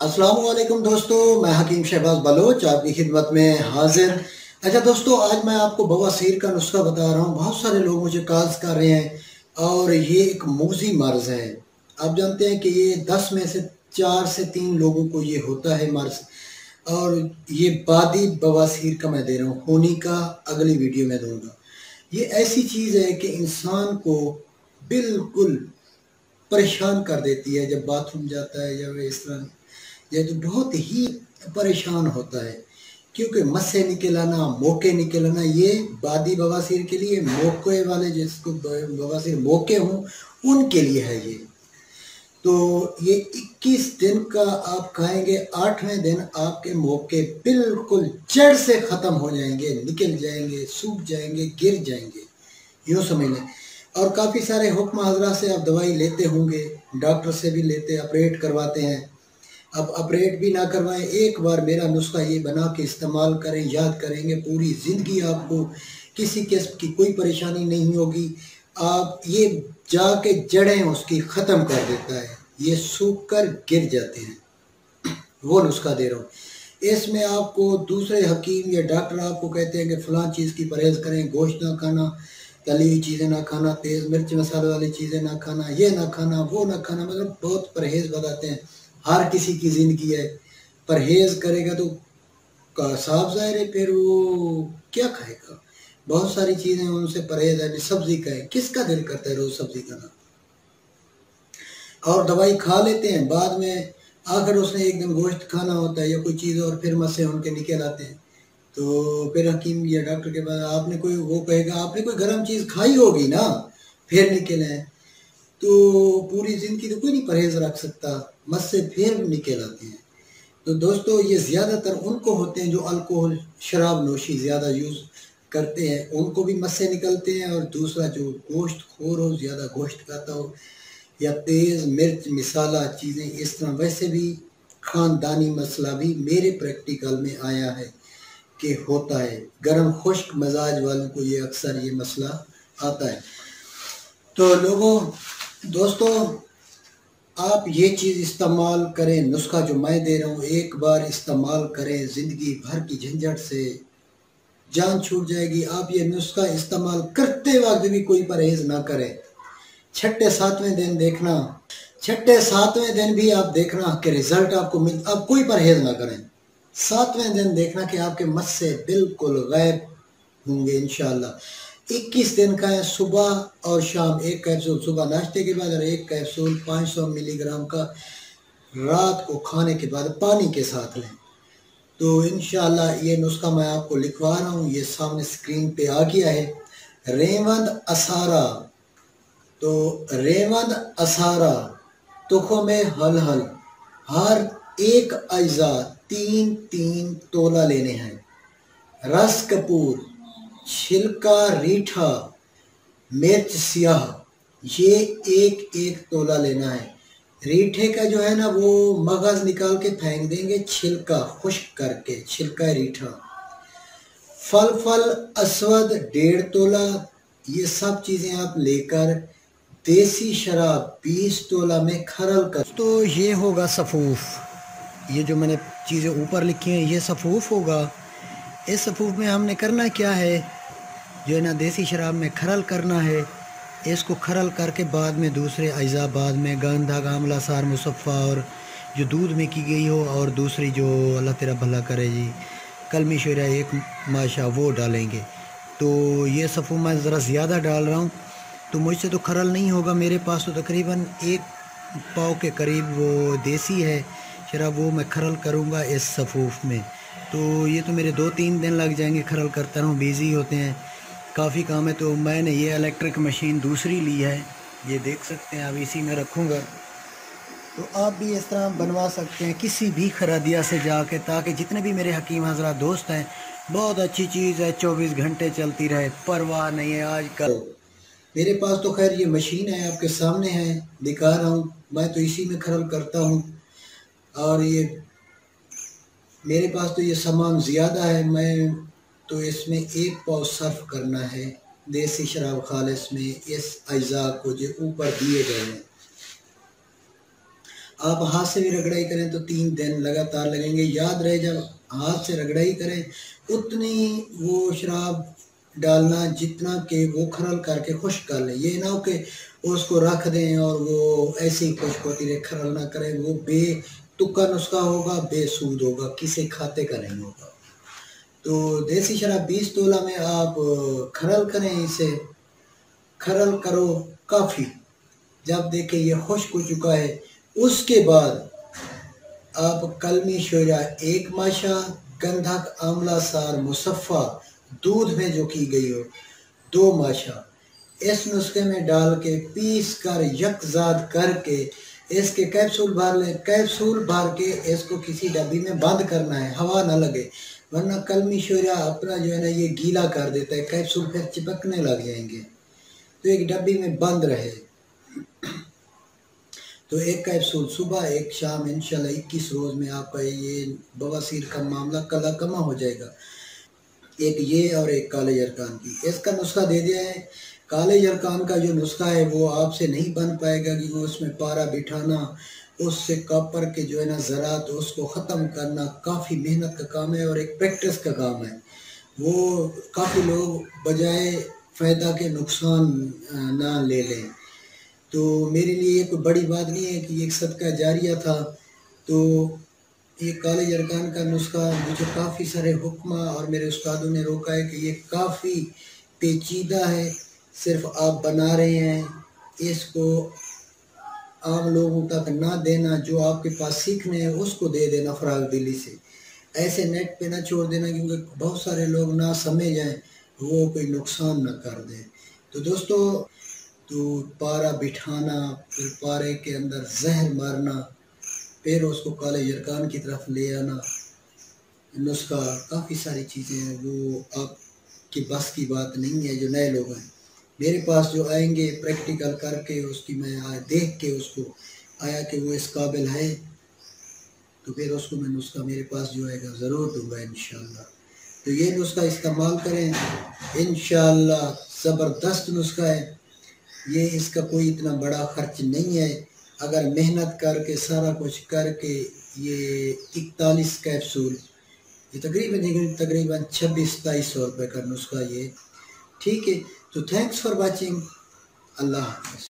अस्सलाम वालेकुम दोस्तों, मैं हकीम शहबाज बलोच आपकी खिदमत में हाजिर। अच्छा दोस्तों, आज मैं आपको बवासीर का नुस्खा बता रहा हूँ। बहुत सारे लोग मुझे कॉल्स कर रहे हैं और ये एक मुग़ज़ी मर्ज़ है। आप जानते हैं कि ये 10 में से 4 से 3 लोगों को ये होता है मर्ज़। और ये बादी बवासीर का मैं दे रहा हूँ, खूनी का अगली वीडियो में दूंगा। ये ऐसी चीज़ है कि इंसान को बिल्कुल परेशान कर देती है। जब बाथरूम जाता है या इस तरह, ये तो बहुत ही परेशान होता है, क्योंकि मस्से निकल आना, मोके निकल आना, ये बादी बवासीर के लिए, मोके वाले जिसको बवासीर मोके हों उनके लिए है ये। तो ये 21 दिन का आप खाएंगे, 8वें दिन आपके मोके बिल्कुल जड़ से ख़त्म हो जाएंगे, निकल जाएंगे, सूख जाएंगे, गिर जाएंगे, यूँ समझ लें। और काफ़ी सारे हुक्म हज़रात से आप दवाई लेते होंगे, डॉक्टर से भी लेते, ऑपरेट करवाते हैं। अब ऑपरेट भी ना करवाएं, एक बार मेरा नुस्खा ये बना के इस्तेमाल करें, याद करेंगे पूरी ज़िंदगी आपको किसी किस्म की कोई परेशानी नहीं होगी। आप ये जाके जड़ें उसकी ख़त्म कर देता है, ये सूख कर गिर जाते हैं। वो नुस्खा दे रहा हूँ। इसमें आपको दूसरे हकीम या डॉक्टर आपको कहते हैं कि फ़लाँ चीज़ की परहेज़ करें, गोश्त ना खाना, तली हुई चीज़ें ना खाना, तेज़ मिर्च मसाले वाली चीज़ें ना खाना, ये ना खाना, वो ना खाना, मतलब बहुत परहेज़ बताते हैं। हर किसी की ज़िंदगी है, परहेज़ करेगा तो साफ ज़ाहिर है फिर वो क्या खाएगा। बहुत सारी चीज़ें उनसे परहेज़ है। सब्ज़ी का है, किसका दिल करता है रोज़ सब्ज़ी खाना। और दवाई खा लेते हैं, बाद में आखिर उसने एक दिन गोश्त खाना होता है या कोई चीज़ और फिर मस्से उनके निकल आते हैं। तो फिर हकीम या डॉक्टर के पास आपने कोई, वो कहेगा आपने कोई गर्म चीज़ खाई होगी ना, फिर निकले हैं। तो पूरी ज़िंदगी तो कोई नहीं परहेज़ रख सकता, मस्से फिर निकल आते हैं। तो दोस्तों, ये ज़्यादातर उनको होते हैं जो अल्कोहल शराब नोशी ज़्यादा यूज़ करते हैं, उनको भी मस्से निकलते हैं। और दूसरा जो गोश्त खोर हो, ज़्यादा गोश्त खाता हो या तेज़ मिर्च मिसाला चीज़ें इस तरह, वैसे भी ख़ानदानी मसला भी मेरे प्रैक्टिकल में आया है कि होता है। गर्म खुश्क मजाज वालों को ये अक्सर ये मसला आता है। तो दोस्तों, आप ये चीज़ इस्तेमाल करें, नुस्खा जो मैं दे रहा हूँ एक बार इस्तेमाल करें, ज़िंदगी भर की झंझट से जान छूट जाएगी। आप ये नुस्खा इस्तेमाल करते वक्त भी कोई परहेज़ ना करें। छठे सातवें दिन देखना, छठे सातवें दिन भी आप देखना कि रिज़ल्ट आपको आप कोई परहेज़ ना करें। 7वें दिन देखना कि आपके मस्से बिल्कुल गायब होंगे इंशाअल्लाह। 21 दिन का है, सुबह और शाम एक कैप्सूल सुबह नाश्ते के बाद और एक कैप्सूल 500 मिलीग्राम का रात को खाने के बाद पानी के साथ लें। तो इंशाअल्लाह ये नुस्खा मैं आपको लिखवा रहा हूँ, ये सामने स्क्रीन पे आ गया है। रेवंद असारा, तो रेवंद असारा तुखो में हल हल, हर एक अज्जा 3-3 तोला लेने हैं। रस कपूर, छिलका रीठा, मिर्च सियाह, ये एक एक तोला लेना है। रीठे का जो है ना, वो मगज निकाल के फेंक देंगे, छिलका खुश्क करके, छिलका रीठा। फल असवद 1.5 तोला, ये सब चीज़ें आप लेकर देसी शराब 20 तोला में खरल कर। तो ये होगा सफ़ूफ, ये जो मैंने चीज़ें ऊपर लिखी हैं ये सफ़ूफ होगा। इस सफ़ूफ में हमने करना क्या है, जो है ना देसी शराब में खरल करना है। इसको खरल करके बाद में दूसरे अज्जा, बाद में गंधा गामला सार मुसफ़ा और जो दूध में की गई हो, और दूसरी जो अल्लाह तेरा भला करे जी कलमी शेरा एक माशा, वो डालेंगे। तो ये सफ़ूफ मैं ज़रा ज़्यादा डाल रहा हूँ, तो मुझसे तो खरल नहीं होगा। मेरे पास तो तकरीबन 1 पाव के करीब वो देसी है शराब, वो मैं खरल करूँगा इस सफ़ूफ में। तो ये तो मेरे 2-3 दिन लग जाएंगे खरल करता रहूँ, बिज़ी होते हैं, काफ़ी काम है। तो मैंने ये इलेक्ट्रिक मशीन दूसरी ली है, ये देख सकते हैं, अब इसी में रखूँगा। तो आप भी इस तरह बनवा सकते हैं किसी भी खरादिया से जाके, ताकि जितने भी मेरे हकीम हज़रात दोस्त हैं, बहुत अच्छी चीज़ है, 24 घंटे चलती रहे, परवाह नहीं है। आजकल मेरे पास तो खैर ये मशीन है, आपके सामने है, दिखा रहा हूँ, मैं तो इसी में खरल करता हूँ। और ये मेरे पास तो ये सामान ज़्यादा है, मैं तो इसमें 1 पाव सर्फ करना है देसी शराब खालिस में, इस अज्जा को जो ऊपर दिए गए हैं। आप हाथ से भी रगड़ाई करें तो 3 दिन लगातार लगेंगे। याद रहे जब हाथ से रगड़ाई करें उतनी वो शराब डालना जितना कि वो खरल करके खुश्क कर लें। ये ना हो कि उसको रख दें और वो ऐसे ही खुश्क होती रहे, खरल ना करें। वो बेतुका नुस्खा होगा, बेसूद होगा, किसी खाते का नहीं होगा। तो देसी शराब 20 तोला में आप खरल करें, इसे खरल करो काफ़ी। जब देखें ये खुश्क हो चुका है उसके बाद आप कलमी शोरा 1 माशा, गंधक आंवला सार मुसफ़ा दूध में जो की गई हो 2 माशा, इस नुस्खे में डाल के पीस कर यकजात करके इसके कैप्सूल भर लें। कैप्सूल भर के इसको किसी डब्बी में बंद करना है, हवा ना लगे, वरना कलमी शोरा अपना जो है ना ये गीला कर देता है, कैप्सूल फिर चिपकने लग जाएंगे। तो एक डब्बी में बंद रहे। तो 1 कैप्सूल सुबह 1 शाम, इंशाल्लाह 21 रोज़ में आपका ये बवासीर का मामला कला कमा हो जाएगा। एक ये और एक काले जरकान की, इसका नुस्खा दे दिया है। काले जरकान का जो नुस्खा है वो आपसे नहीं बन पाएगा, क्योंकि उसमें पारा बिठाना, उससे कॉपर के जो है ना ज़रात उसको ख़त्म करना काफ़ी मेहनत का काम है और एक प्रैक्टिस का काम है। वो काफ़ी लोग बजाय फ़ायदा के नुकसान ना ले लें। तो मेरे लिए ये कोई बड़ी बात नहीं है कि एक सदका जारिया था। तो ये काले जरकान का नुस्खा मुझे काफ़ी सारे हुक्मा और मेरे उस्तादों ने रोका है कि ये काफ़ी पेचीदा है, सिर्फ आप बना रहे हैं, इसको आम लोगों तक ना देना, जो आपके पास सीखने हैं उसको दे देना फराग दिली से, ऐसे नेट पे ना छोड़ देना, क्योंकि बहुत सारे लोग ना समझ जाएं, वो कोई नुकसान ना कर दें। तो दोस्तों, तो पारा बिठाना, फिर पारे के अंदर जहर मारना, फिर उसको काले जरकान की तरफ ले आना, नुस्खा काफ़ी सारी चीज़ें हैं, वो आपकी बस की बात नहीं है। जो नए लोग हैं मेरे पास जो आएंगे प्रैक्टिकल करके उसकी मैं देख के उसको आया कि वो इस काबिल है, तो फिर उसको मैं नुस्खा मेरे पास जो आएगा ज़रूर दूंगा इंशाअल्लाह। तो ये नुस्खा इस्तेमाल करें, इंशाअल्लाह ज़बरदस्त नुस्खा है ये। इसका कोई इतना बड़ा खर्च नहीं है। अगर मेहनत करके सारा कुछ करके ये 41 कैप्सूल, ये तकरीबन 26-27 रुपये का नुस्खा ये, ठीक है। तो थैंक्स फॉर वाचिंग, अल्लाह हाफ़िज़।